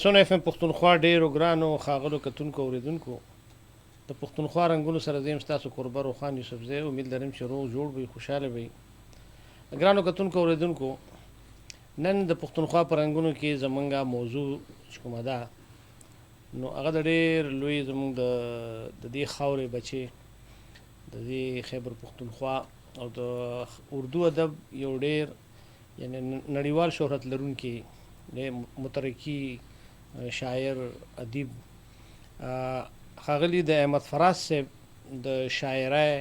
سونه اف ام پښتونخوا ډیرو ګرانو ښاغلو کتونکو اوریدونکو د پښتونخوا رنګونو سره زم تاسو قربر او خان یوسف زی امید لرم چې روغ جوړ وي خوشاله وي ګرانو کتونکو اوریدونکو نن د پښتونخوا پر رنګونو کې زمونږه موضوع کومه ده نو هغه د ډیر لوی زمونږ د دې خاورې بچي د دې خیبر پښتونخوا او د اردو ادب یو ډیر یعنی نړیوال شهرت لرونکي مترکی شاعر ادیب ښاغلي د احمد فراز صاحب د شاعرۍ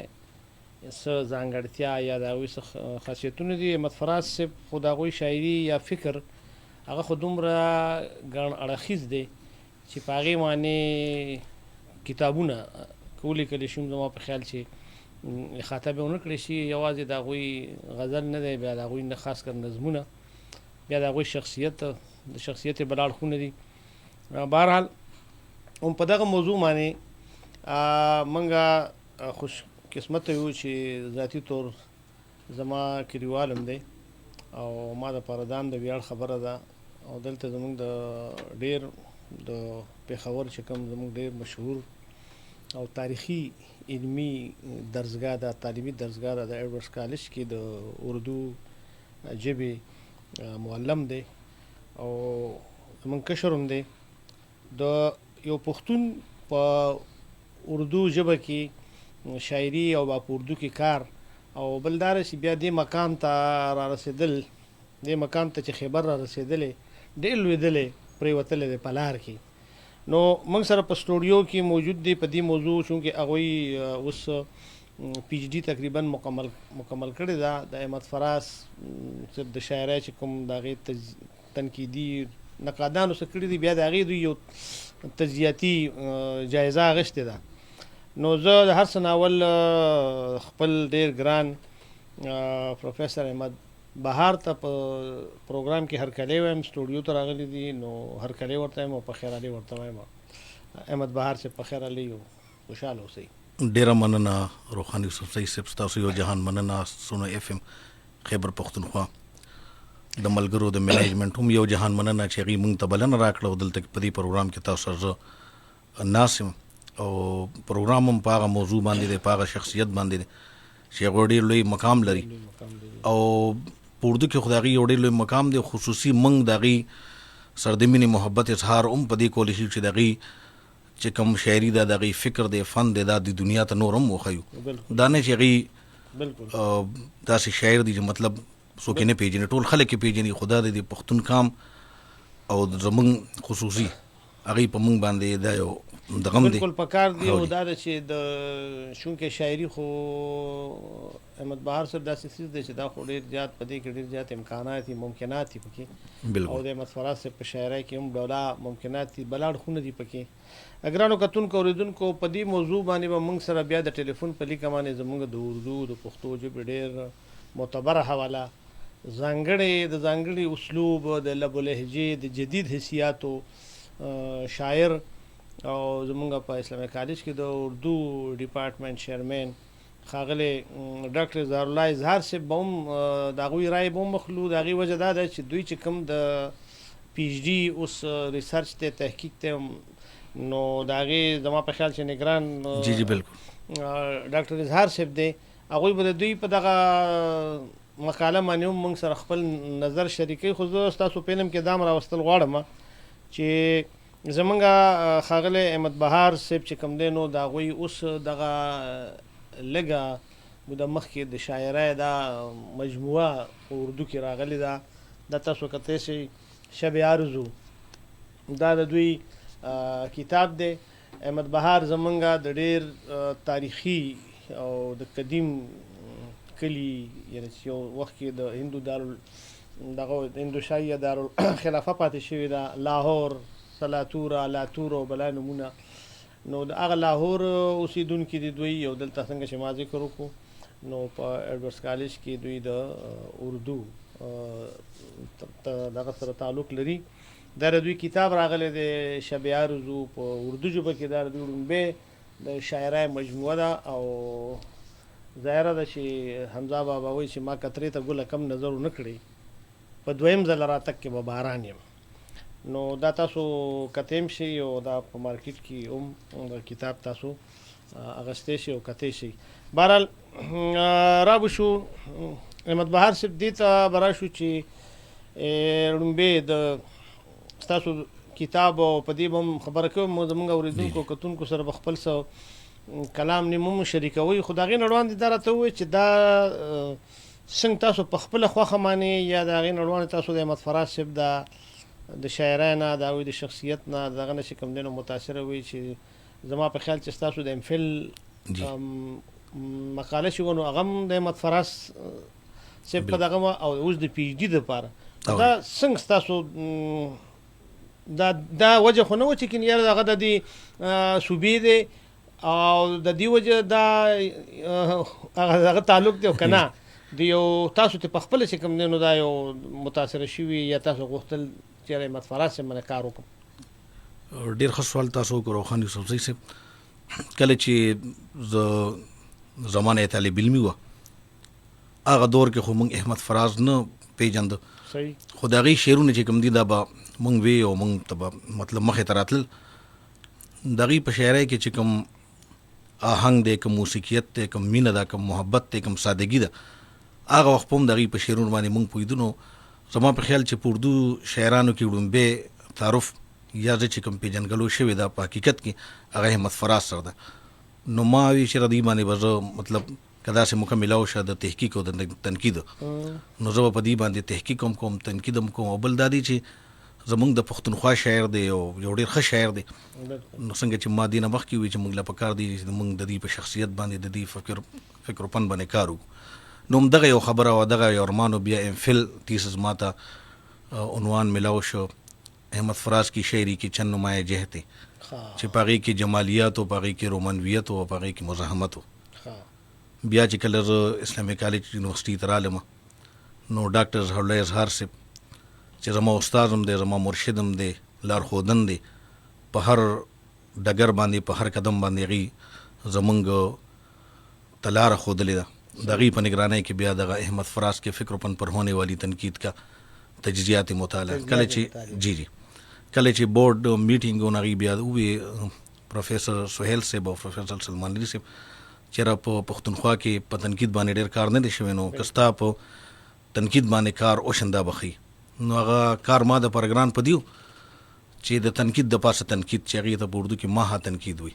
څه ځانګړتیا یا د هغوی څه خاصیتونه دي. احمد فراز صاحب خو د هغوی شاعري یا فکر هغه خو دومره ګڼ اړخیز دی چې په هغې باندې کتابونه که ولیکلی شي زما په خیال چې احاطه به ونه کړی شي. یوازې د هغوی غزل نه دی، بیا د هغوی نه خاص کر نظمونه، بیا د هغوی شخصیت د شخصیت یې بل اړخونه دي. بهرحال هم په دغه موضوع باندې موږ خوش قسمته یو چې ذاتي طور زما کلیوال هم دی او ما دپاره دا هم د ویاړ خبره ده او دلته زموږ د ډېر د پېښور چې کوم زموږ ډېر مشهور او تاریخي علمي درسګاه ده، تعلیمي درسګاه ده، د ایډورډز کالج کې د اردو ژبې معلم دی او زموږ کشر هم دی. د یو پښتون په اردو ژبه کې شاعري او با په اردو کې کار او بل دا چې بیا دې مقام ته را رسېدل، دې مقام ته چې خیبر را رسېدلی ډېر لوېدلی پرېوتلی دی په لار کې. نو موږ سره په سټوډیو کې موجود دی په دې موضوع چونکې هغوی اوس پی ایچ ډي تقریبا مکمل کړې ده. د احمد فراز صرف د شاعرۍ چې کوم د هغې تنقیدي نقادانو څه کړي دي، بیا د هغې دوی یو تجزیاتي جایزه اخیستې ده. نو زه د هر څه ناول خپل ډېر ګران پروفیسر احمد بهار ته په پروګرام کې هرکلی وایم، سټوډیو ته راغلی دي نو هرکلی ورته وایم او په خیر علي ورته وایم. احمد بهار صاحب په خیر علي او خوشحاله اوسئ. ډیره مننه روخان یوسف زی صاحب، ستاسو یو جهان مننه. سونه اف ام خیبر پښتونخوا د ملګرو د منیجمنټ هم یو جهان مننه چې هغوی موږ ته بلنه راکړه او دلته په دې پروګرام کې تاسو سره زه ناست یم او پروګرام هم په هغه موضوع باندې دی، په هغه شخصیت باندې دی چې هغوی ډېر لوی مقام لري او په اردو کې خو د هغې یو ډېر لوی مقام دی. خصوصي موږ د هغې سره د مینې محبت اظهار هم په دې کولی شي چې د هغې چې کوم شاعري ده، د هغې فکر دی، فن دی، دا د دنیا ته نور هم وښیو. دا نه چې هغې داسې شاعر دی چې مطلب څوک یې نه پېژني، ټول خلک یې پېژني، خو دا د پښتون قام او زموږ خصوصي هغې په موږ باندې دا یو دغم دی. بالکل پکار دی او دا ده چې د چونکې شاعري خو احمد بهار صاحب داسې څیز دی چې دا خو ډېر زیات په دې کې ډېر زیات امکانات دي، ممکنات دي پکې او د احمد فراز صاحب په شاعرۍ کې هم ډوله ممکنات دي، بل اړخونه دي پکې. ګرانو کتونکو اوریدونکو په دې موضوع باندې به موږ سره بیا د ټلیفون په لیکه باندې زموږ د اردو د پښتو ژبې ډېر معتبره حواله ځانګړي اسلوب د لب و لهجې د جدید حسیاتو شاعر او زمونږ په اسلامي کالج کې د اردو ډپارټمنټ چیرمین ښاغلی ډاکټر اظهار الله اظهار صاحب به هم د هغوی رایې به هم مخلو. د هغې وجه دا ده چې دوی چې کوم د پی ایچ ډي اوس ریسرچ دی، تحقیق دی، نو د هغې زما په خیال چې نګران جی بالکل ډاکټر اظهار صاحب دی، هغوی به د دوی په دغه مقاله باندې هم موږ سره خپل نظر شریکوي. خو زه ستاسو په علم کې دا هم راوستل غواړم چې زمونږ ښاغلی احمد بهار صاحب چې کوم دی نو د هغوی اوس دغه لږه موده مخکې د شاعرۍ دا مجموعه په اردو کې راغلې ده. دا تاسو کتلی شئ شب آرزو، دا د دوی کتاب دی. احمد بهار زمونږ د ډېر تاریخي او د قدیم کلي یعنې چې یو وخت کې د هندو شاهي یا دارالخلافه پاتې شوې ده، لاهور، سلاتوره، لاتور او بلا نومونه. نو د هغه لاهور اوسېدونکي دي دوی، او دلته څنګه چې ما ذکر وکړو نو په ایډورډز کالج کې دوی د اردو دغه سره تعلق لري. دا د دوی کتاب راغلی دی شب آرزو په اردو ژبه کې، دا د دوی لومبۍ د شاعرۍ مجموعه ده او ظاهره ده چې حمزه بابا وایي چې ما کترې ته ګله کم نظر ونه کړی، په دویم ځل راتګ کې به باران یم. نو دا تاسو کتیم شي او دا په مارکیټ کې هم دا کتاب تاسو اغستی شي او کتی شي. بهرحال رابو شو احمد بهار صاحب دې ته به راشو چې لومبې د ستاسو کتاب او په دې به هم خبره کوم زموږ اورېدونکو کتونکو سره به خپل څه کلام نیمه مو شریکوي. خو د هغې نه وړاندې دا راته ووایي چې دا څنګه تاسو په خپله خوښه مانې یا د هغې نه وړاندې تاسو د احمد فراز صاحب د شاعرۍ نه د هغوی د شخصیت نه د هغه نه چې کوم دی نو متاثره وي چې زما په خیال چې ستاسو د امفل مقاله چې ونه هغه هم د احمد فراز صاحب په دغه او اوس د پی ایچ ډي دپاره دا څنګه ستاسو دا وجه خو نه و چې کین یاره هغه د دې صوبې دی او د دې وجه دا هغه تعلق دی او که نه د یو تاسو ته په خپله چې کوم دی نو دا یو متاثره شوي یا تاسو غوښتل چې احمد فراز صاحب باندې کار وکړم؟ ډېر ښه سوال تاسو وکړو روښان یوسفزۍ صاحب. کله چې زه زمانه طالب علمي وه هغه دور کې خو موږ احمد فراز نه پیژنده، خو د هغې شعرونه چې کوم دي دا به موږ وی او موږ ته به مطلب مخې ته راتلل. د هغې په شاعرۍ کې چې کوم آهنګ دی، کوم موسیقیت دی، کوم مینه ده، کوم محبت دی، کوم سادګي ده، هغه وخت په هم د هغې په شعرونو باندې موږ پوهېدو. نو زما په خیال چې په اردو شاعرانو کې وړومبی تعارف یا زه چې کوم پیژنګلو شوې ده په حقیقت کې هغه احمد فراز سره ده. نو ما وی چې ردی باندې به زه مطلب که داسې موقع میلاو شه د تحقیق او د تنقید نو زه به په دې باندې تحقیق هم کوم، تنقید هم کوم. او بل دا دی چې زمونږ د پښتونخوا شاعر دی او یو ډېر ښه شاعر دی. نو څنګه چې ما دې نه مخکې وي چې موږ له پکار دی چې موږ د دې په شخصیت باندې د دې فکر و پن باندې کار وکړو. نو همدغه یو خبره او دغه یو ارمانو بیا امفل تیسز ما ته عنوان میلاو شو احمد فراز کی شاعری کی چند نمایاں جہتیں چې په هغې کې جمالیات او په هغې کې رومانویت او په هغې کې مزاحمت و. بیا چې کله زه اسلامي کالج یونیورسټي ته رالم نو ډاکټر ظهور الله اظهار صاحب چې زما استاد هم دی، زما مرشد هم دی، لارښودن دی، په هر ډګر باندې په هر قدم باندې هغې زمونږ ته لاره ښودلې ده. د هغې په نگرانۍ کې بیا دغه احمد فراز کے فکر پن پر ہونے والی تنقید کا تجزیات مطالعه کله چې جی کله چې بورډ میټینګ و هغې بیا ووی پروفیسر سهیل صاحب او پروفیسر سلمان علي صاحب چېرې په پښتونخوا کې په تنقید باندې ډېر کار نه دی شوی، نو که ستا په تنقید باندې کار اوشندا بخي. نو هغه کار ما د پرګران په دیو چې د تنقید د پاسه تنقید چې هغې ته په اردو کې ماها تنقید وي.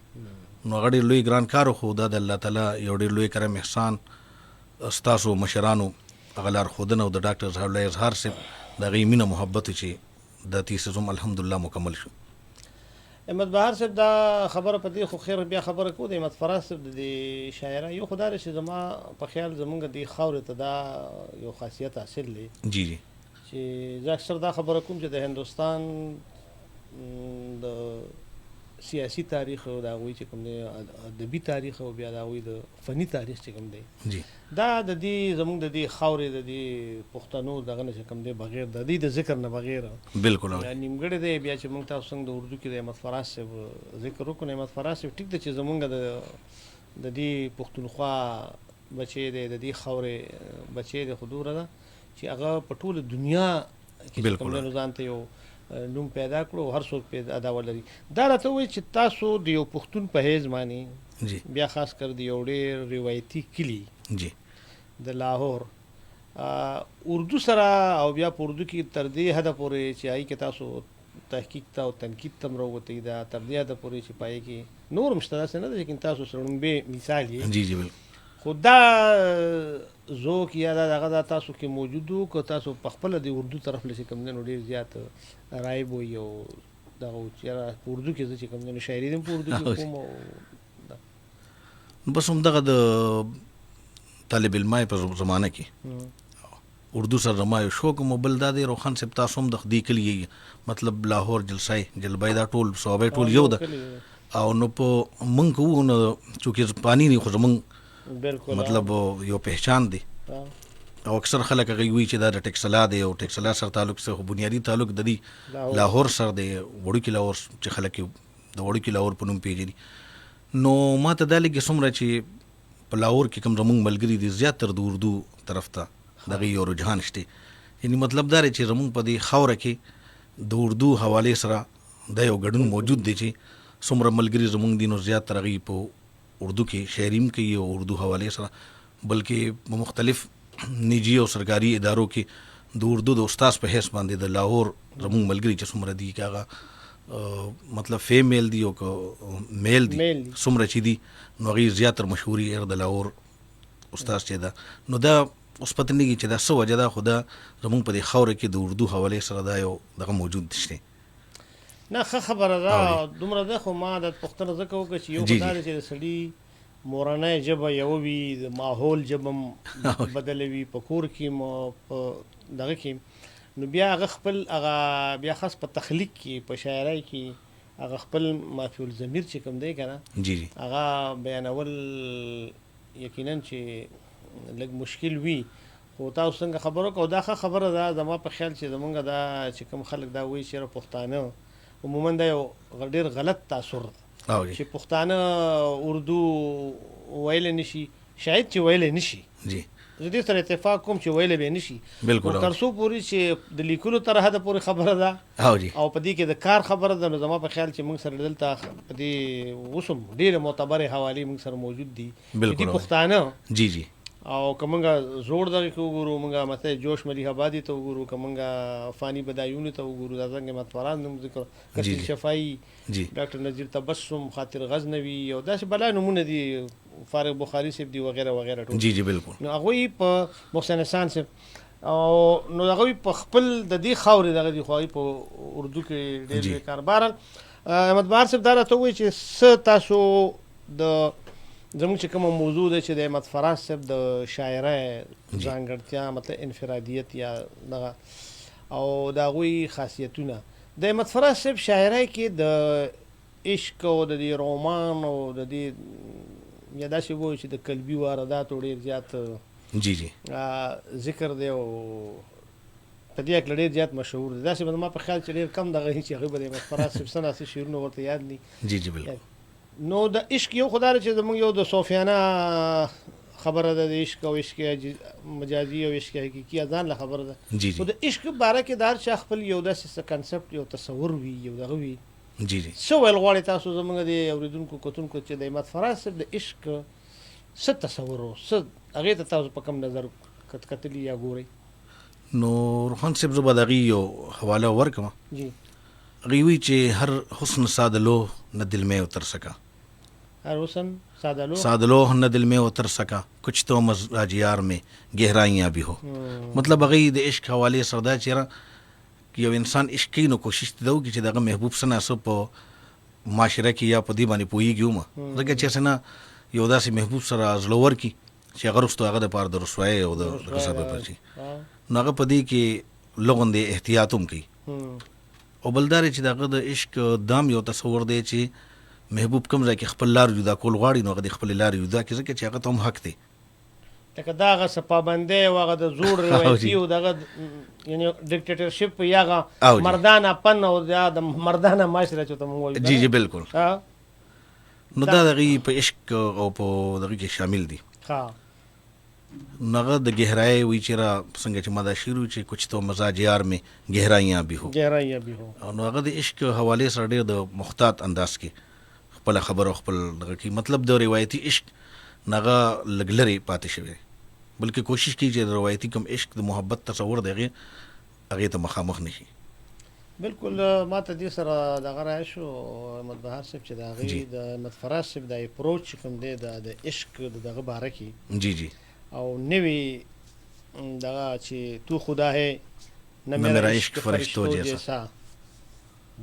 نو هغه ډېر لوی ګران کار خو دا د الله تعالی یو ډېر لوی کرم احسان ستاسو مشرانو هغه لارښودنه او د ډاکټر ظهور الله اظهار صاحب د هغې مینه محبت چې د تیسز هم الحمدلله مکمل شو. احمد بهار صاحب دا خبره په دې خو خیر بیا خبره کوو د احمد فراز صاحب د دې شاعرۍ یو خو دا دی چې زما په خیال زمونږ دې خاورې ته دا یو خاصیت حاصل دی جی جی چې زه اکثر دا خبره کوم چې د هندوستان د سیاسي تاریخ او د هغوی چې کوم دی ادبي تاریخ او بیا د هغوی د فني تاریخ چې کوم دی جی دا د دې زموږ د دې خاورې د دې پښتنو دغه نه چې کوم دی بغیر د دې د ذکر نه بغیر بالکل نیمګړی دی. بیا چې موږ تاسو څنګه د اردو کې د احمد فراز صاحب ذکر وکړو، احمد فراز صاحب ټیک ده چې زموږ د دې پښتونخوا بچی دی، د دې خاورې بچی دی، خو دومره ده چې هغه په ټوله دنیا کې کوم دی نو ځان ته یو نوم پیدا کړو، هر څوک پیدا دا ولري. دا راته وایي چې تاسو د یو پښتون په حیث باندې بیا خاص کر د یو ډېر روایتي کلي جی د لاهور اردو سره او بیا په اردو کې تر دې حده پورې چې هغې کې تاسو تحقیق ته او تنقید ته هم راووتی دا تر دې حده پورې چې په هغې کې نور هم شته داسې نه ده لیکن تاسو سره لومبی مثال یې جی جی بالکل خو دا ذوق یا دا دغه دا تاسو کې موجود و که تاسو په خپله د اردو طرف له چې کوم دی نو ډېر زیات رایب وي او دغه و چې یاره په اردو کې زه چې کوم دی نو شاعري هم په اردو کې کوم او بس همدغه د طالب علمای په زمانه کې اردو سره زما یو شوق مو بل دا دی روخان صاحب تاسو هم د دې کلي مطلب لاهور جلسای جلبای دا ټول صوبې ټول یو ده او نو په مونږ کوو نو چونکې پانی نه خو زمونږ مطلب یو پہچان دی او اکثر خلک هغه وی چې دا د ټیکسلا دی او ټیکسلا سره تعلق سره بنیادی تعلق د دې لاهور سره دی وړوکی لاهور چې خلک د وړوکی لاهور په نوم پیژني. نو ما ته دا لګي څومره چې په لاهور کې کوم زمونږ ملګري دي زیاتره د اردو طرف ته دغه یو رجحان شته، یعنی مطلب دا دی چې زمونږ په دې خاوره کې د اردو حوالې سره دا یو ګډون موجود دی چې څومره ملګري زمونږ دي نو زیات تر هغې په اردو کې شاعري هم کوي او اردو حوالې سره بلکې په مختلف نجي او سرکاري ادارو کې د اردو د استاد په حیث باندې د لاهور زمونږ ملګري چې څومره دي که هغه مطلب فیمیل دی او که میل دی څومره چې دي نو هغې زیاتر مشهوري د لاهور استاد چې ده نو دا اوس پته نهږي چې دا څه وجه ده خو دا زمونږ په دې خاوره کې د اردو حوالې سره دا یو دغه موجود شته نه ښه خبره ده دومره ده خو ما د پوښتنه ځکه وکړه چې یو خو دا دی چې د سړي مورنۍ ژبه یوه وي د ماحول ژبه بدله وي په کور کې په دغه کې نو بیا هغه خپل هغه بیا خاص په تخلیق کې په شاعرۍ کې هغه خپل مافي الضمیر چې کوم دی که نه هغه بیانول یقینا چې لږ مشکل وي خو تاسو څنګه خبره وکړه دا ښه خبره ده زما په خیال چې زمونږ دا چې کوم خلک دا وایي چې پښتانه عموما دا یو ډېر غلط تاثر ده چې پښتانه اردو ویلی نشي شاید چې ویلی نشي زه دې سره اتفاق کوم چې ویلی به نشي تر څو پورې چې د لیکلو تر حده پورې خبره ده او په دې کې د کار خبره ده نو زما په خیال چې موږ سره دلته په دې اوس هم ډېرې معتبرې حوالې موږ سره موجود دي چې پښتانه او که موږ زوړ دغې کې وګورو موږ مثلا جوش ملیح آبادي ته وګورو که موږ فانی بدایونو ته وګورو دا څنګه مطفران نوم ذکر کتل شفایي ډاکټر نذیر تبسم خاطر غزنوي او داسې بلا نومونه دي فارغ بخاري صاحب دي وغیره وغیره ټول بالکل نو هغوی په محسن احسان صاحب او نو هغوی په خپل د دې خاورې دغه دي خو هغوی په اردو کې ډېر کار بهرحال احمد بهار صاحب دا راته ووایي چې څه تاسو د زموږ چې کومه موضوع ده چې د احمد فراز صاحب د شاعرۍ ځانګړتیا مطلب انفرادیت یا دغه او د هغوی خاصیتونه د احمد فراز صاحب شاعرۍ کې د عشق او د دې رومان او د دې یا داسې وایو چې د قلبي وارداتو ډېر زیات ذکر دی او په دې هکله ډېر زیات مشهور دی داسې به زما په خیال چې ډېر کم دغه چې هغوی به د احمد فراز صاحب څه ناسې شعرونه ورته یاد دي نو د عشق یو خو دا چې زموږ یو د صوفیانه خبره ده د عشق او عشق مجازي او عشق حقیقي ځان له خبره ده خو د عشق باره کې دا چې خپل یو داسې کنسپټ یو تصور وي یو دغه وي څه ویل غواړئ تاسو زموږ د اورېدونکو کتونکو چې د احمد فراز صاحب د عشق څه تصور و څه هغې ته تاسو په کوم نظر کتلي یا ګورئ نو روحان صاحب زه به د هغې یو حواله ورکړم هغې وایي چې هر حسن سادلو نہ دل میں اتر سکا ہر حسن سادلو نہ دل میں اتر سکا کچھ تو مزاج یار میں گہرائیاں بھی ہو مطلب هغې د عشق حوالې سره دا چېرې یو انسان عشق کوي نو کوشش دې دا وکړي چې دغه محبوب څه نه څه په معاشره کې یا په دې باندې پوهېږي ومه ځکه چې څه نه یو داسې محبوب سره زړه ورکړي چې هغه وروسته هغه دپاره د رسوایۍ او د سبب شي نو هغه په دې کې لغوندې احتیاط هم کوي او بل دا چې د هغه د عشق دام یو تصور دی چې محبوب کوم ځای کې خپل لار جدا کول غواړي نو هغه د خپلې لارې جدا کړي ځکه چې هغه ته هم حق دی لکه دا هغه څه پابندۍ او هغه د زوړ روایتي او دغه یعنې ډیکټیټرشپ یا هغه مردانه پن او د مردانه معاشره چې ته موږ وایو بالکل نو دا دغې په عشق او په دغې کې شامل دي نو هغه د گہرائی وی چیرې څنګه چې ما دا شعر چې کچھ تو مزاج یار میں گہرائیاں بھی ہو نو هغه د عشق حوالې سره ډېر د محتاط انداز کې خپل خبر او خپل دغه کې مطلب د روایتي عشق نغه لږ لرې پاتې شوی بلکې کوشش کوي چې د روایتي کوم عشق د محبت تصور دی هغې ته مخامخ نه شي بالکل ما ته دې سره دغه رایه شو احمد بهار صاحب چې د هغې د احمد فراز صاحب د اپروچ کوم دی د عشق د دغه باره کې او نوی دغه چې تو خدا ہے نہ میرا عشق فرشتوں جیسا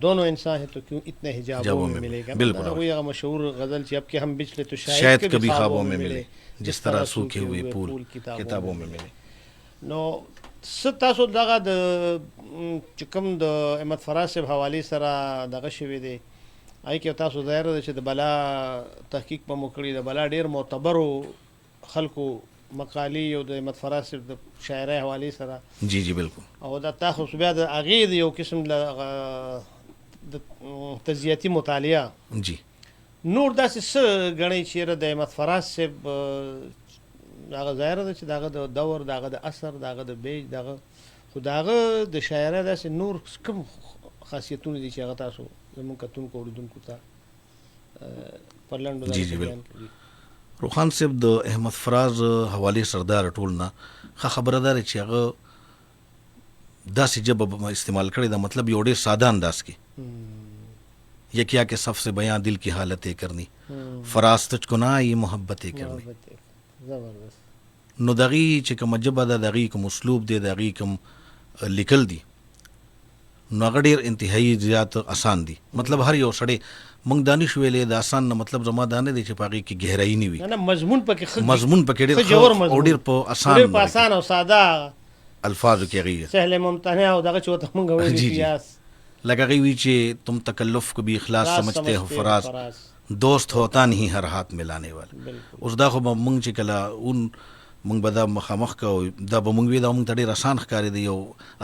دونوں انسان ہیں تو کیوں اتنے حجابوں میں ملے گا وہی مشہور غزل چې اب کہ ہم بچھلے تو شاید کبھی خوابوں میں ملے جس طرح سوکھے ہوئے پھول کتابوں میں ملے نو څه تاسو دغه د چې کوم د احمد فراز صاحب حوالې سره دغه شوی دی هغې کې تاسو ظاهره ده چې د بلا تحقیق به مو کړي د بلا ډېر معتبرو خلکو مقالې او د احمد فراز صاحب د شاعرۍ حوالې سره بالکل او دا تاسو بیا د هغې د یو قسم د تجزیاتي مطالعه نور داسې څه ګڼئ چېرې د احمد فراز صاحب هغه ظاهره ده چې د هغه د دور د هغه د اثر د هغه د بیج د هغه خو د هغه د شاعرۍ داسې نور کوم خاصیتونه دي چې هغه تاسو زموږ کتونکو اوریدونکو ته په لنډو جی داسې بالکل. بیان کړي. روخان صاحب د احمد فراز حواله سردار ټول نه ښه خبره ده چې هغه داسې جبه استعمال کړی دا مطلب یو ډېر ساده انداز کې یکیا کے صف سے بیان دل کی حالتیں کرنی فراز تجھ کو نہ یہ محبتیں کرنی زبردست. نو دغی چې کوم جبه ده دغی کوم اسلوب دی دغی کوم لیکل دي نو هغه ډېر انتهایی زیات آسان دي مطلب هر یو سړی موږ دانش ویلې د آسان نه مطلب زما دا نه دی چې په هغې کې گهرایي نه وي نه مضمون پکې ښه مضمون پکې ډېر ښه جوړ ښه او ډېر په ډېر په آسان او ساده الفاظو کې هغې سهل ممتنع او دغه چې ورته موږ ویلي جی جی. قیاس لکه هغې وي چې تم تکلف کو بھی اخلاص سمجھتے ہو فراز دوست ہوتا نہیں ہر ہاتھ ملانے والا اوس دا خو به موږ چې کله اون موږ به دا مخامخ کوو دا به موږ وي دا موږ ته ډېر آسان ښکاري دی یو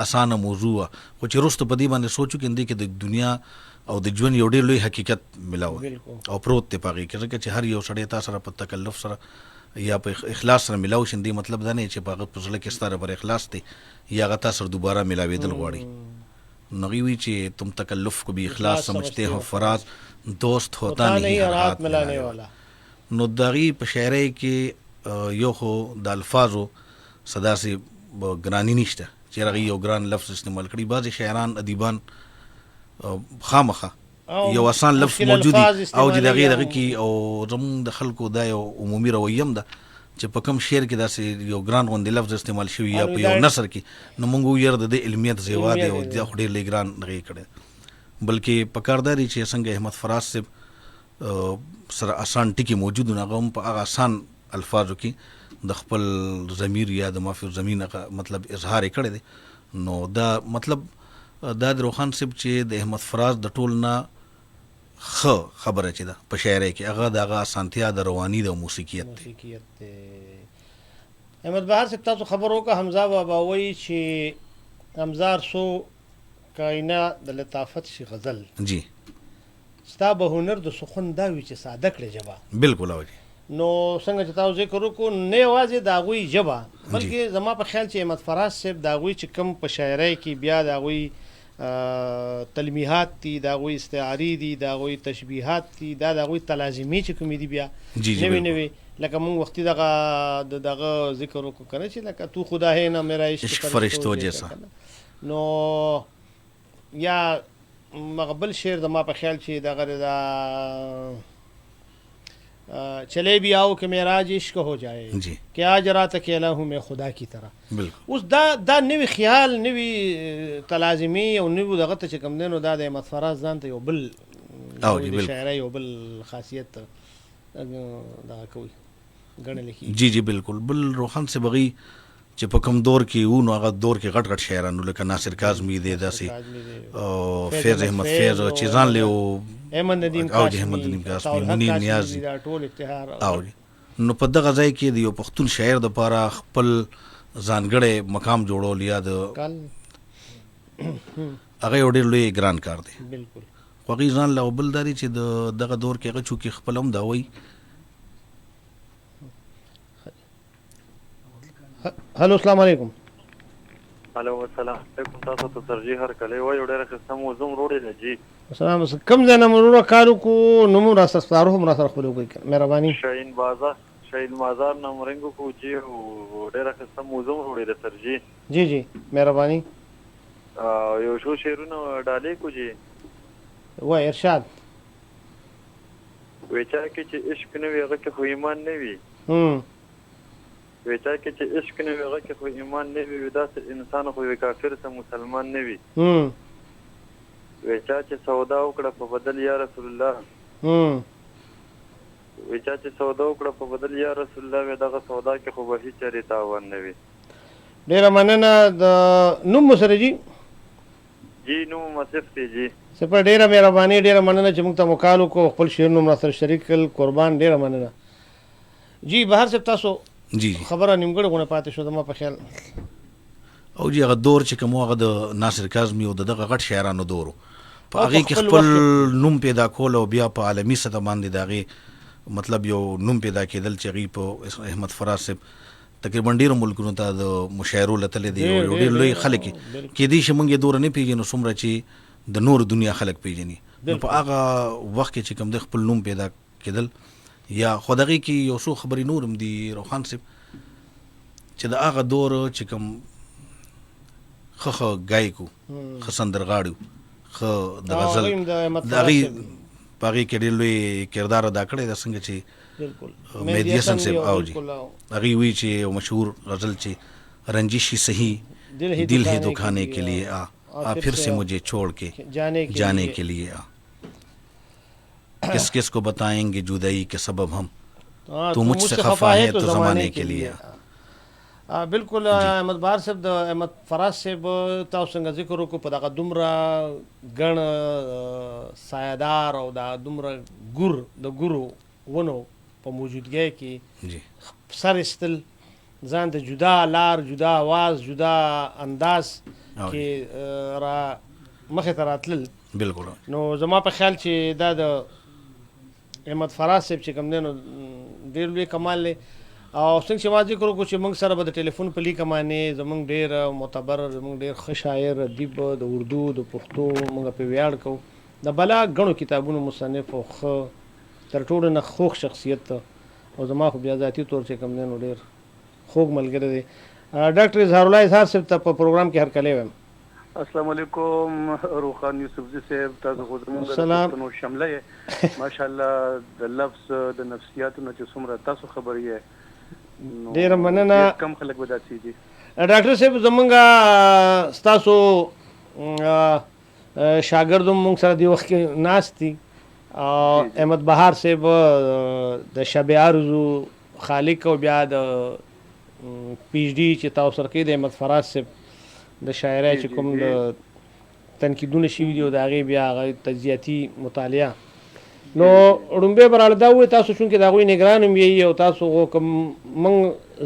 اسانه موضوع وه خو چې وروسته په دې باندې سوچو کې دی کې د دنیا او د ژوند یو ډېر لوی حقیقت ملاو او پروت دی په هغې کې ځکه چې هر یو سړی تا سره په تکلف سره یا په اخلاص سره ملاو شي دې مطلب دا نه چې په هغه په زړه کې ستا پر اخلاص دی یا هغه تا سره دوباره ملاوېدل غواړي نو هغې وي چې تم تکلف کو بھی اخلاص سمجھتے ہو فراز دوست ہوتا نہیں ہر هاتھ ملانے والا نو د هغې په شاعرۍ کې یو خو د الفاظو صداسې ګراني نشته چې هغې یو ګران لفظ استعمال کړي بعضې شاعران ادیبان خامخه یو آسان لفظ موجود او چې د هغې دغه کې او زموږ د خلکو دا یو عمومي رویه هم ده چې په کوم شعر کې داسې یو ګران غوندې لفظ استعمال شوي یا په یو نثر کې نو موږ ویره د دې علمیت زیوا دی او دا خو ډېر لږ ګران دغې کړی بلکې پکار دا دی چې څنګه احمد فراز صاحب سره آسان ټکي موجود هغه هم په هغه آسان الفاظو کې د خپل ضمیر یا د مافي زمین مطلب اظهار یې کړی دی نو دا مطلب دا د روخان صاحب چې د احمد فراز د ټول نه ښه خبره چې ده په شاعرۍ کې هغه د هغه اسانتیا د رواني د موسیقیت دی احمد بهار صاحب تاسو خبر وکړه حمزه بابا وایي چې همزار سو کاینا د لطافت شي غزل جی ستا به هنر د سخن دا وي چې ساده کړې ژبه بالکل او جی نو څنګه چې تاسو ذکر وکړو نه یوازې د هغوی ژبه بلکې زما په خیال چې احمد فراز صاحب د هغوی چې کوم په شاعرۍ کې بیا د هغوی تلمیحات دي د هغوی استعاري دي د هغوی تشبیحات دي دا د هغوی تلازمي چې کومې دي بیا نوې نوې لکه مونږ وختي دغه ذکر وکړو که نه چې لکه تو خدا ہے نه میرا عشق فرشتو جیسا نو یا مغه بل شعر زما په خیال چې دغه چلے بھی آؤ کہ معراج عشق ہو جائے کہ آج رات اکیلا ہوں میں خدا کی طرح اوس دا نوی خیال نوی تلازمي او نوی دغه ته چې کوم دی نو دا د احمد فراز ځان ته یو بل شاعرۍ یو بل خاصیت دغه کوي ګڼلی کېږي جی جی بالکل بل روخان صاحب هغې چې په کوم دور کې وو نو هغه دور کې غټ غټ شاعرانو لکه ناصر کاظمي دی داسې فیض احمد فیض چې ځان لی احمد ندیم کاسمي منیر نیازي او نو په دغه ځای کې د یو پښتون شاعر دپاره خپل ځانګړی مقام جوړول یا د هغه یو ډېر لوی ګران کار دی بالکل خو هغې ځان له بل دا دی چې دغه دور کې هغه چونکې خپل هم دا وایي هلو السلام علیکم هلو السلام علیکم تاسو ته ترجیح هرکلی وایو ډېره ښه موضوع وروړې ده جی السلام کوم ځای نه مروره کار وکړو نوم هم راسره سپاره هم راسره خپل وکړئ مهرباني شاهین بازار نه مرنګ وکړو جی ډېره ښه موضوع وروړې ده ترجیح جی جی مهرباني یو څو شعرونه ډالې کو جی وای ارشاد وایي چا کې چې عشق نه وي هغه کې خو ایمان نه وي وایي چا کې چې عشق نه وي هغه کې خو ایمان نه وي داسې انسان خو وي کافر ته مسلمان نه وي وایي چا چې سودا وکړه په بدل یا رسول الله وایي چا چې سودا وکړه په بدل یا رسول الله وایي دغه سودا کې خو به هېڅ چېرې تاوان نه وي ډېره مننه د نوم مو سره جي جی نوم مصف دی جی سپر ډېره مهرباني ډېره مننه چې موږ ته مکال وکړو خپل شعرونه هم راسره شریک کړل قربان ډېره مننه جی بهر صاحب تاسو جی خبره نیمګړې غونه پاتې شو زما په خیال او جی هغه دور چې کوم هغه د ناصر کاظمي او دغه غټ شاعرانو دور په هغې کې خپل نوم پیدا کول او بیا په عالمي سطح باندې د هغې مطلب یو نوم پیدا کېدل چې هغې په احمد فراز صاحب تقریبا ډېرو ملکونو ته د مشاعرو لتلی دی او ډېر لوی خلک کېدای شي موږ یې دوره نه پېژنو څومره چې د نور دنیا خلک پیژني. نو په هغه وخت کې چې کوم د خپل نوم پیدا کېدل یا خدغه کې یو څو خبرې نورم دي روخان صاحب چې د هغه دور چې کوم خخه گایکو خسندرغاړو خ د غزل دغه پاره کې ډېر لوی کردار ادا کړی د څنګه چې بالکل میډیسن صاحب او جی هغه وی چې یو مشهور غزل چې رنجشی صحیح دل ہے دکھانے کے لیے آ پھر سے مجھے چھوڑ کے جانے کے لیے آ کس کس کو بتائیں گے جدائی کے سبب ہم تو مجھ سے خفا ہے تو زمانے کے لیے بالکل احمد بهار صاحب د احمد فراز صاحب تاسو څنګه ذکر وکړو په دغه دومره ګڼ سایدار او دا دومره د ګورو ونو په موجودګۍ کې سر استل ځان ته جدا لار جدا आवाज جدا انداز کې را مخې ته راتلل. بالکل نو زما په خیال چې دا د احمد فراز صاحب چې کوم دی نو ډېر لوی کمال دی. او څنګه چې ما ذکر وکړو چې موږ سره به د ټلیفون په لیکه باندې زموږ ډېر معتبر زموږ ډېر ښه شاعر ادیب د اردو د پښتو موږ په ویاړ کوو د بلا ګڼو کتابونو مصنف او ښه تر ټولو نه خوږ شخصیت او زما خو بیا ذاتي طور چې کوم دی نو ډېر خوږ ملګری دی. ډاکټر اظهار الله اظهار صاحب ته په پروګرام کې هرکلی وایم. السلام علیکم روخان یوسفزي صاحب تاسو خو زموږ د پښتنو شمله یې ماشاءالله د لفظ د نفسیاتو نه چې څومره تاسو خبر یې ډېر مننه. کم خلک به داسې دي. ډاکټر صاحب زمونږ ستاسو شاګرد موږ سره دی وخت کې ناست دي احمد بهار صاحب د شب ارزو خالق او بیا د پی ایچ ډي چې تاسو سره کې د احمد فراز صاحب د شاعرۍ چې کوم د تنقیدونه شوي دي او د هغې بیا هغه تجزیاتي مطالعه نو وړومبی به راله دا ووایي تاسو چونکې د هغوی نګران هم یئ او تاسو کوم موږ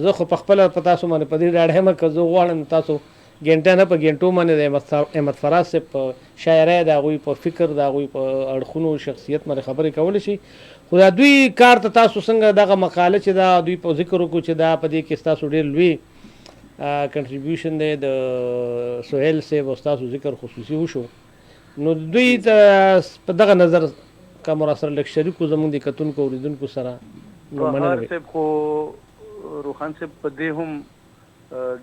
زه خو پخپله په تاسو باندې په دې ډاډه یم که زه غواړم تاسو ګنټه نه په ګنټو باندې د احمد فراز صاحب په شاعرۍ د هغوی په فکر د هغوی په اړخونو شخصیت باندې خبرې کولی شي. خو دا دوی کار ته تاسو څنګه دغه مقاله چې دا دوی په ذکر وکړو چې دا په دې کې ستاسو ډېر لوی کنټریبیوشن دی د سهیل صاحب او ستاسو ذکر خصوصي وشو نو دوی ته په دغه نظر که مو راسره لږ شریکو زموږ د کتونکو اورېدونکو سره نو مننه وي. صاحب خو روخان صاحب په دې هم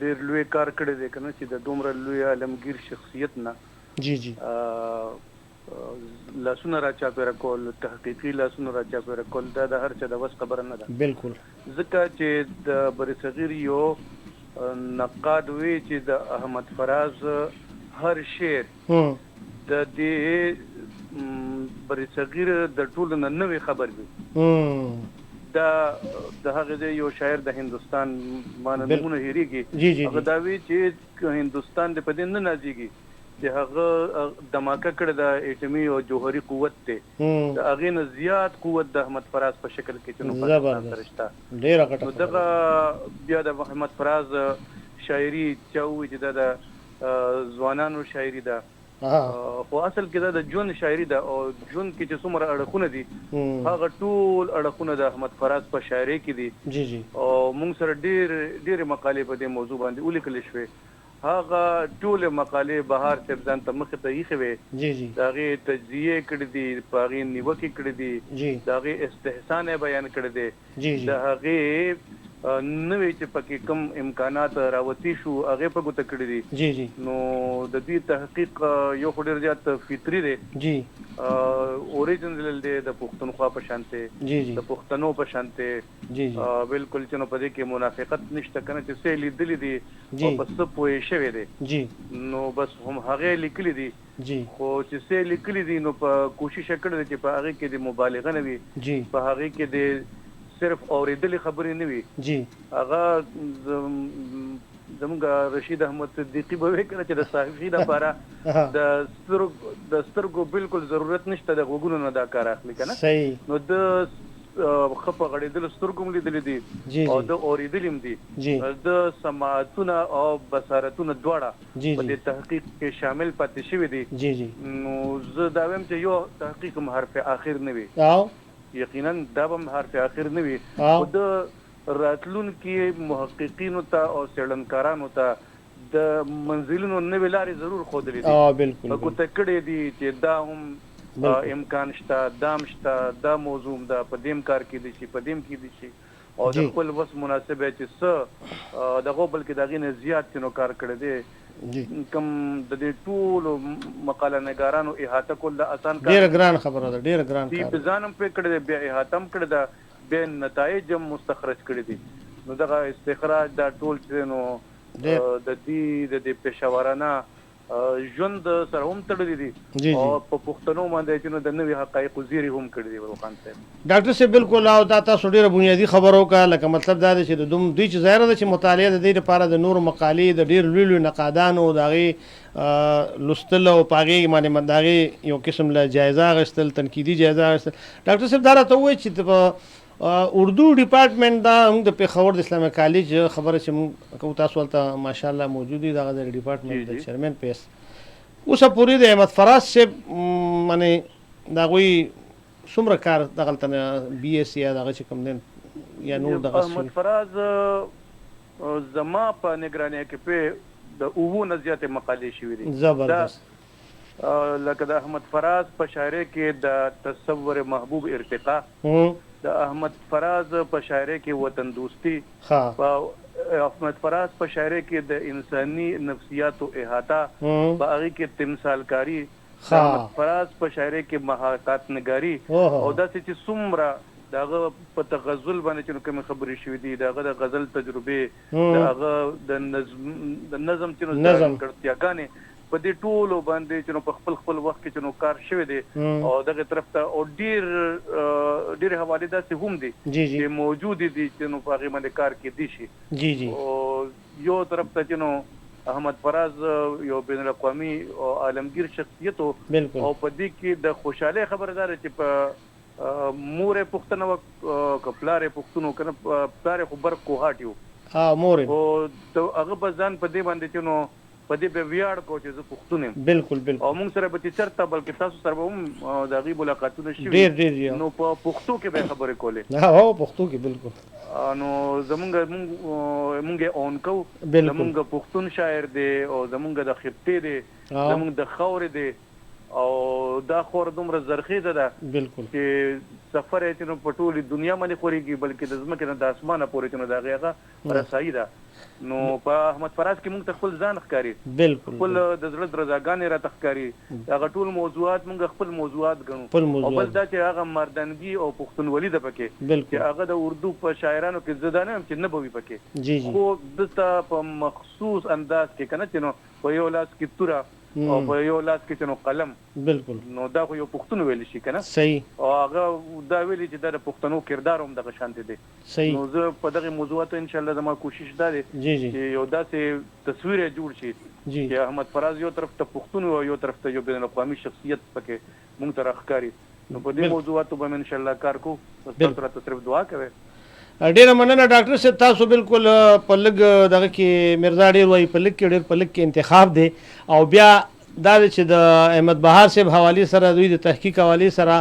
ډېر لوی کار کړی دی که نه چې د دومره لوی عالمګیر شخصیت نه جی جی لاسونه را چاپېره کول تحقیقي لاسونه را چاپېره کول دا د هر چا د وس خبره نه ده. بالکل ځکه چې د برصغیر یو نقاد وی چې د احمد فراز هر شعر د دې برصغیر د ټولو نه نوې خبر وي. دا د هغه یو شاعر د هندوستان باندې نمونه هېرېږي هغه دا وی چې هندوستان د په دې نه نازېږي چې هغه دماکه کړې د ایټمي او جوهري قوت دی د هغې نه زیات قوت د احمد فراز په شکل کې چې نو پاکستان سره شته. نو دغه بیا د احمد فراز شاعري چا ووایي چې دا د ځوانانو شاعري ده خو اصل کې دا د ژوند شاعري ده او ژوند کې چې څومره اړخونه دي هغه ټول اړخونه د احمد فراز په شاعرۍ کې دي او موږ سره ډېرې مقالې په دې موضوع باندې ولیکلې شوې. هغه ټولې مقالې بهار صاحب ځان ته مخې ته ایښې وې د هغې تجزیې کړي دي په هغې نیوکې کړي دي د هغې استحسان یې بیان کړی دی د هغې نوې چې پکې کوم امکانات راوتی شو هغې په ګوته کړي دي. نو د دې تحقیق یو خو ډېر زیات فطري دی اوریجنل دی د پښتونخوا په شانتې د پښتنو په شانتې بالکل چې نو په دې کې منافقت نشته که نه چې څه یې لیدلي دي او په څه پوه شوی دی نو بس هم هغې لیکلي دي خو چې څه یې لیکلي دي نو په کوشش یې کړی دی چې په هغې کې د مبالغه نه وي په هغې کې د صرف اوریدلې خبرې نه وي. هغه زموږ رشید احمد صدیقي به وایي که نه چې د صحافي لپاره د سترګو بالکل ضرورت نشته د غوږونو نه دا کار اخلي که نه نو د ښه په غړېدلو سترګو هم لیدلي دي او د اورېدلي هم دي د سماعتونه او بصارتونه دواړه په دې تحقیق کې شامل پاتې شوي دي. نو زه دا وایم چې یو تحقیق هم حرف آخر نه وي یقینا دا به هم حرف آخر نه وي خو د راتلونکي محققینو ته او څېړنکارانو ته د منزلونو نوې لارې ضرور ښودلې دي بالکل کوته کړې دي چې دا هم امکان شته دام شته دا موضوع دا په دیم کار کې دي شي په دیم کې دي شي او د خپل وس مناسبه چې څه دغه بلکې دغه نه زیات تنو کار کړی دی کوم د دې ټول مقاله نګارانو احاطه کول د آسان کار ډیر ګران خبره ده ډیر ګران کار دی ځانم په کړی دی بیا احاطه هم کړی دا بیا نتایج هم مستخرج کړی دي نو دغه استخراج دا ټول چې نو د دې پېښورانه ژوند سره هم تړلي دي او په پښتنو باندې چې نو د نوې حقایق زیری هم کړی دی روخان صاحب ډاکټر صاحب بالکل او دا تاسو ډیره بنیادی خبرو کا لکه مطلب دا چې د دوی چې ظاهر ده چې مطالعه د دې لپاره د نور مقالې د ډیر لوی نقادانو دغه لستل او پاغي باندې منداغي یو قسم له جایزه غستل تنقیدی جایزه غستل ډاکټر صاحب دا راته وایي چې اردو ډپارټمنټ دا هم د پیښور د اسلامي کالج خبره چې موږ تاسو ولته ماشاءالله موجود دي دغه د ډپارټمنټ د چیرمن پیس اوسه پوری د احمد فراز صاحب باندې دا غوي څومره کار دغه تنه بي اس یا دغه چې کوم دین یا نور دغه احمد فراز زما په نگرانی کې په د اوو نزيات مقالې شوې دي زبردست لکه د احمد فراز په شاعرۍ کې د تصور محبوب ارتقا د احمد فراز په شاعرۍ کې وطن دوستی احمد فراز په شاعرۍ کې د انساني نفسیاتو احاطه په هغه کې تمثال کاری احمد فراز په شاعرۍ کې محاکات نگاری او داسې چې څومره داغه په تغزل باندې چې کوم خبرې شوې دي داغه د غزل تجربه داغه د نظم چې نظم کړتیاګانې په دې ټولو باندې چې نو په خپل وخت کې چې نو کار شوی دی او دغه طرف ته او ډیر حواله داسې هم دي چې موجود دي چې نو په هغه باندې کار کې دي شي او یو طرف ته چې نو احمد فراز یو بین الاقوامي او عالمگیر شخصیت او په دې کې د خوشاله خبردار چې په مور پښتنو کپلار پښتنو کنه پلار خبر کوهاټیو مور او هغه بزن په دې باندې چې نو په دې به ویاړ کو چې زه پښتون یم بالکل او موږ سره به چرته بلکې تاسو سره هم د غي ملاقاتونه شي ډیر نو په پښتو کې به خبرې کولې هو پښتو کې بالکل نو زمونږ اون کو زمونږ پښتون شاعر دی او زمونږ د خپته دی زمونږ د خور دی او دا خور دومره زرخیزه ده بالکل چې سفر یې چې نو په ټولې دنیا باندې خوريږي بلکې د ځمکې نه د اسمانه پورې چې نو دا غیغه رسایي ده نو په احمد فراز کې موږ خپل ځان ښکاری بالکل خپل د زړه درزاګانې را تخکاری هغه ټول موضوعات موږ خپل موضوعات ګڼو او بل دا چې هغه مردانګي او پښتونولي ده پکې چې هغه د اردو په شاعرانو کې زدانه هم چې نه بوي پکې خو دته په مخصوص انداز کې کنه چې نو په یو لاس کې توره او په یو لاس کې چې نو قلم بالکل نو دا خو یو پښتون ویل شي کنه صحیح او هغه دا ویلي چې د پښتنو کردار هم دغه شانته دي صحیح نو زه په دغه موضوعاتو ان شاء الله زما کوشش دا دی چې یو داسې تصویر جوړ شي چې احمد فراز یو طرف ته پښتون او یو طرف ته یو بین الاقوامي شخصیت پکې مونږ ته راخکاری نو په دې موضوعاتو باندې ان شاء الله کار کو تاسو ته صرف دعا کوئ ډیره مننه ډاکټر صاحب تاسو بالکل په لګ دغه کې مرزا ډیر وای په لګ کې ډیر په لګ کې انتخاب دی او بیا دا چې د احمد بهار صاحب حواله سره دوی د تحقیق حواله سره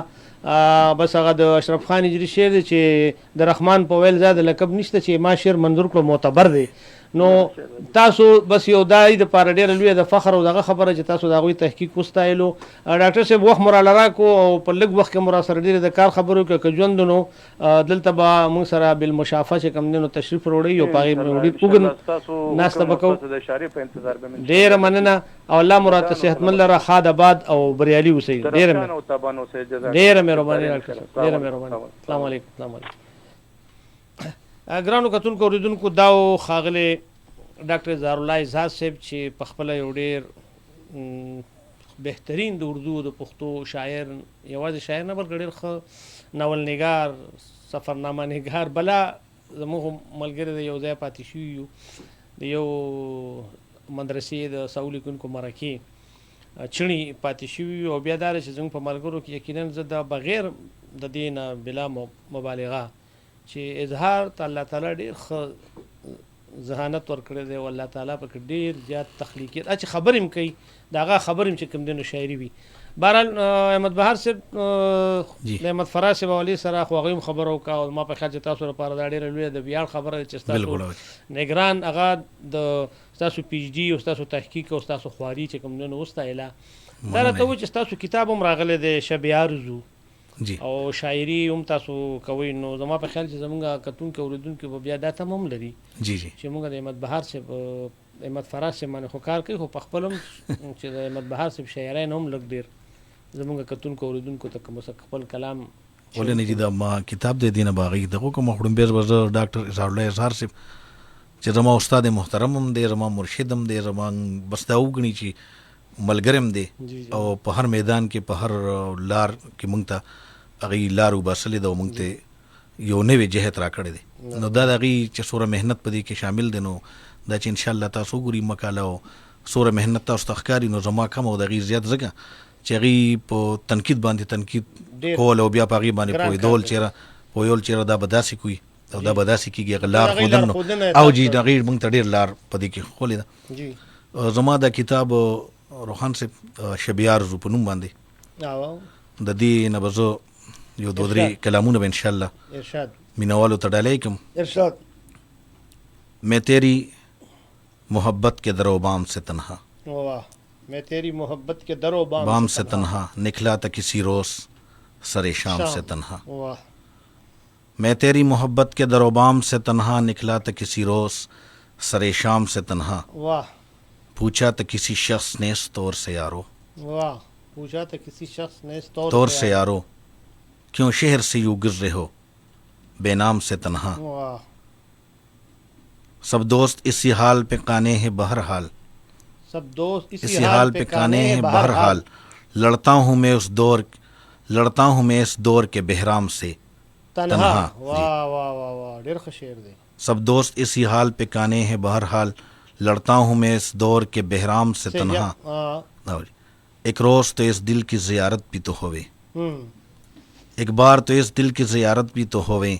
بس هغه د اشرف خان اجری شعر دی چې د رحمان په ویل زاد لقب نشته چې ما شعر منظور کړو معتبر دی نو تاسو بس یو دای د پاره ډیر لوی د فخر او دغه خبره چې تاسو دا غوي تحقیق وستایلو ډاکټر صاحب وخت مرا لرا کو او په لږ وخت کې مرا سره ډیر د کار خبرو کې ژوندونو دلته به موږ سره بالمشافه چې کم دینو تشریف وروړي او پاغي وروړي وګن ناس تبکو د شاري په انتظار به ډیر مننه او الله مراد صحتمند لره خاد آباد او بریالي اوسئ ډیر مهرباني ډیر مهرباني السلام علیکم السلام علیکم ګرانو کتونکو اوریدونکو داو خاغله ډاکټر زهر الله اعزاز صاحب چې په خپل یو ډیر بهترین د اردو د پښتو شاعر یوازې شاعر نه بلکې ډیر ښه ناول نگار سفرنامه نگار بلا زموږ ملګری د یو ځای پاتې شوي یو د یو مدرسې د ساولیکونکو مرکې چڼي پاتې شوي او بیا دا چې زموږ په ملګرو کې یقینا زه د بغیر د دې نه بلا مبالغه چې اظهار الله تعالی ډیر ښه ذهانت ورکړی دی او الله تعالی پکې ډېر زیات تخلیقیت چې خبرې هم کوي د هغه خبرې هم چې کوم دی نو شاعري وي. بهرحال احمد بهار صاحب د احمد فراز صاحب حوالې سره خو هغوی هم خبره وکړه او ما په خیال چې تاسو لپاره دا ډېره لویه د ویاړ خبره ده چې ستاسو نګران هغه د ستاسو پی ایچ ډي او ستاسو تحقیق او ستاسو خواري چې کوم دی نو وستایله. دا راته وایي چې ستاسو کتاب هم راغلی دی شب آرزو او شاعري هم تاسو کوئ، نو زما په خیال چې زمونږ کتونکي اورېدونکي به بیا دا تمه هم لري چې موږ د احمد بهار صاحب احمد فراز صاحب باندې خو کار کوي، خو په خپل هم چې د احمد بهار صاحب شاعرۍ نه هم لږ ډېر زمونږ کتونکو اورېدونکو ته کوم خپل کلام ولې نه چې دا ما کتاب دی دینه باغی دغه کوم خړمبیر ورزه ډاکټر اظهار الله اظهار صاحب چې زما استاد محترم هم دی، زما مرشد هم دی، زما بس دا وګڼي چې ملګرم دی او په هر میدان کې په هر لار کې مونږ ته هغې لار وباسلې ده او مونږ ته یو نوی جهت را کړی دی. نو دا د هغې چې څومره محنت په دې کې شامل دی، نو دا چې انشاءالله تاسو وګورئ مقاله او څومره محنت تاسو ته ښکاري، نو زما کم او د هغې زیات ځکه چې هغې په تنقید باندې تنقید کول او بیا په هغې باندې پوهېدل چېرې دا به داسې کوي او دا به داسې کېږي، هغه لار ښودل نو او جي د هغې مونږ ته ډېر لار په دې کې ښولې ده. زما دا کتاب روحان صاحب شب آرزو په نوم باندې د دې نه به زه یو دو درې کلامونه به انشاءالله مینوالو ته ډالۍ کړم. میں تیری محبت کے در و بام سے تنہا، میں تیری محبت کے در و بام سے تنہا نکلا تھا کسی روز سر شام سے تنہا، میں تیری محبت کے در و بام سے تنہا نکلا تھا کسی روز سر شام سے تنہا، پوچھا تھا کسی شخص نے اس طور سے یارو، پوچھا تھا کسی شخص نے اس طور سے یارو کیوں شہر سے یوں گزرے ہو بے نام سے تنہا، سب دوست اسی حال پہ کانے ہیں بہرحال، سب دوست اسی حال پہ کانے ہیں بہرحال، لڑتا ہوں میں اس دور کے بحرام سے تنہا. سب دوست اسی حال پہ کانے ہیں بہرحال، لڑتا ہوں میں اس دور کے بحرام سے تنہا، ایک روز تو اس دل کی زیارت بھی تو ہوئے، ایک بار تو اس دل کی زیارت بھی تو ہوئے،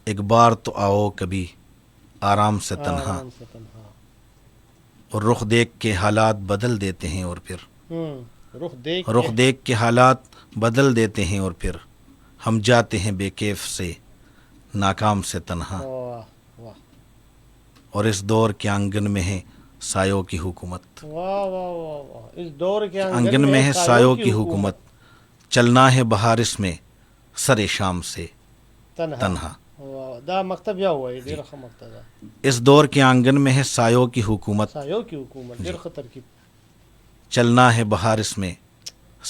ایک بار تو آؤ کبھی آرام سے تنہا، اور رخ دیکھ کے حالات بدل دیتے ہیں اور پھر رخ دیکھ کے حالات بدل دیتے ہیں اور پھر ہم جاتے ہیں بے کیف سے ناکام سے تنہا، اور اس دور کے آنگن میں ہے سایوں کی حکومت، اس دور کے آنگن میں ہے سایوں کی حکومت، چلنا ہے بہار اس میں سر شام سے تنہا. دا مکتب یا ہوا ہے ډیر ښه مکتب ده. اس دور کے آنگن میں ہے سایوں کی حکومت، ډیر ښه ترکیب، چلنا ہے بہار اس میں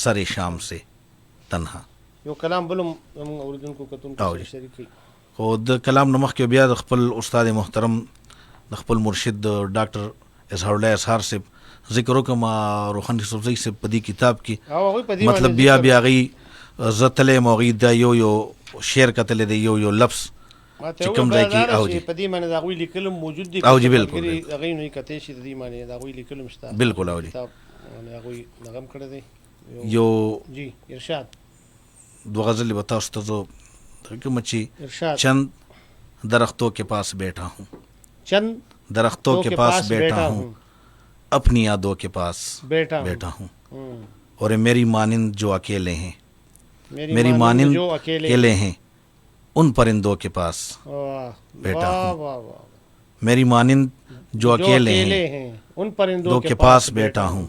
سر شام سے تنہا. یو کلام بلم اوریدونکو کتونکو شریک کړي. خو د کلام نمخ کې بیا د خپل استاد محترم د خپل مرشد ډاکټر اظهار الله اظهار صاحب ذکر وکم روحاني صوفي صاحب په دې کتاب کې مطلب بیا غي زتلې موغي دا یو شعر کتل دی یو لفظ چې کوم ځای کې او په دې معنی دا غوي لیکلم موجود دي او جی بالکل هغه نو کته شي د دې معنی دا غوي لیکلم شته بالکل او جی هغه غوي نغم کړی دی یو جی ارشاد دو غزل بتا استاد کوم چې چند درختوں کے پاس بیٹھا ہوں، چند درختوں کے پاس بیٹھا ہوں، اپنی یادوں کے پاس بیٹھا ہوں، اور میری مانند جو اکیلے ہیں، میری مانند جو اکیلے ہیں ان پرندوں کے پاس بیٹھا ہوں، میری مانند جو اکیلے ہیں ان پرندوں کے پاس بیٹھا ہوں،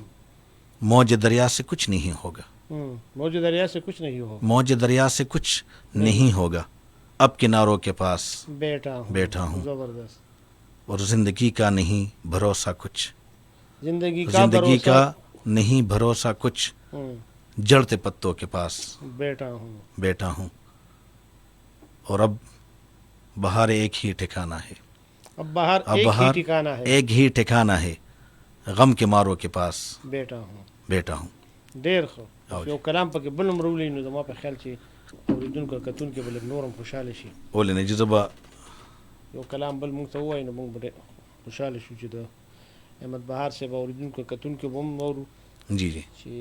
موج دریا سے کچھ نہیں ہوگا، موج دریا سے کچھ نہیں ہوگا، موج دریا سے کچھ نہیں ہوگا، اب کناروں کے پاس بیٹھا ہوں، زبردست، اور زندگی کا نہیں بھروسہ کچھ، زندگی کا نہیں بھروسہ کچھ، جڑتے پتوں کے پاس بیٹھا ہوں، اور اب بہار ایک ہی ٹھکانہ ہے، اب بہار ایک ہی ٹھکانہ ہے، غم کے ماروں کے پاس بیٹھا ہوں. ډیر خو یو کلام پکې بلم رولې نو زما په خیال چې اوریدونکو کتونکو بل نورم خوشاله شي. ولې نه جذبه یو کلام بل موږ ته وایي نو موږ به خوشاله شو چې د احمد بهار صاحب اوریدونکو کتونکو به هم اورو. جی جی چې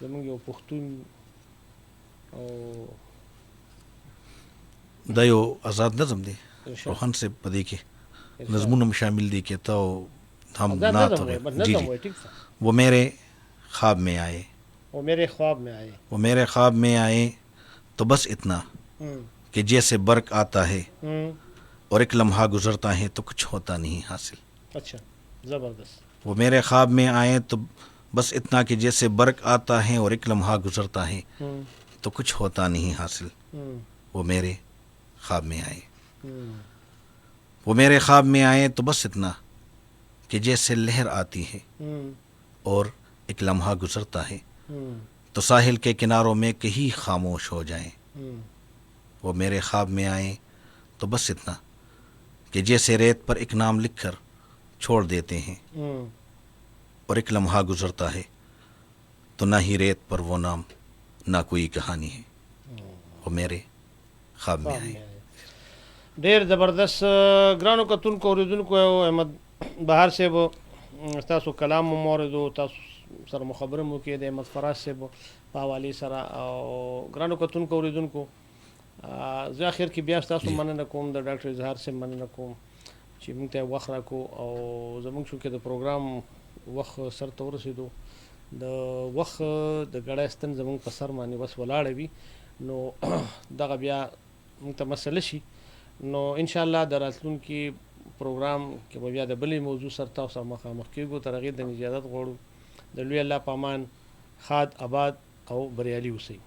زموږ یو پښتون او دا یو آزاد نظم دی روحان صاحب په دې کې नज़मों में शामिल दी कहता हो हम دا नात نظم हो وای بس जी نظم जी وای ٹھیک ده वो मेरे ख्वाब में आए वो मेरे ख्वाब में आए वो मेरे ख्वाब में आए तो बस इतना कि जैसे बर्क आता है और एक लम्हा गुजरता है तो कुछ होता नहीं हासिल अच्छा ज़बरदस्त वो मेरे ख्वाब में आए तो बस इतना कि जैसे बर्क आता है और एक लम्हा गुजरता है तो कुछ होता नहीं हासिल वो मेरे ख्वाब में आए वो मेरे ख्वाब में आए तो बस इतना कि जैसे लहर आती है और एक लम्हा गुजरता है तो साहिल के किनारों में कहीं खामोश हो जाएं वो मेरे ख्वाब में आए तो बस इतना कि जैसे रेत पर एक नाम लिखकर छोड़ देते हैं और एक लम्हा गुजरता है तो ना ही रेत पर वो नाम ना कोई कहानी है वो मेरे ख्वाब में आए ډیر زبردست ګرانو کتونکو اوریدونکو احمد بهار صاحب تاسو کلام مو موردو تاسو سره مخابره مو کې د احمد فراز صاحب په حواله سره او ګرانو کتونکو اوریدونکو زه اخر کې بیا تاسو مننه کوم د ډاکټر اظهار صاحب مننه کوم چې موږ ته وخت راکو او زموږ شو کې د پروګرام وخت سر ته ورسېدو د وخت د ګړی ستن زموږ په سر باندې بس ولاړه وي نو دغه بیا موږ ته مسله شي نو ان شاء الله د راتلونکي پروګرام کې به بیا د بلې موضوع سره تاسو سره مخامخ کېږو تر هغې د اجازت غواړو د لوی الله په امان ښاد آباد او بریالي اوسئ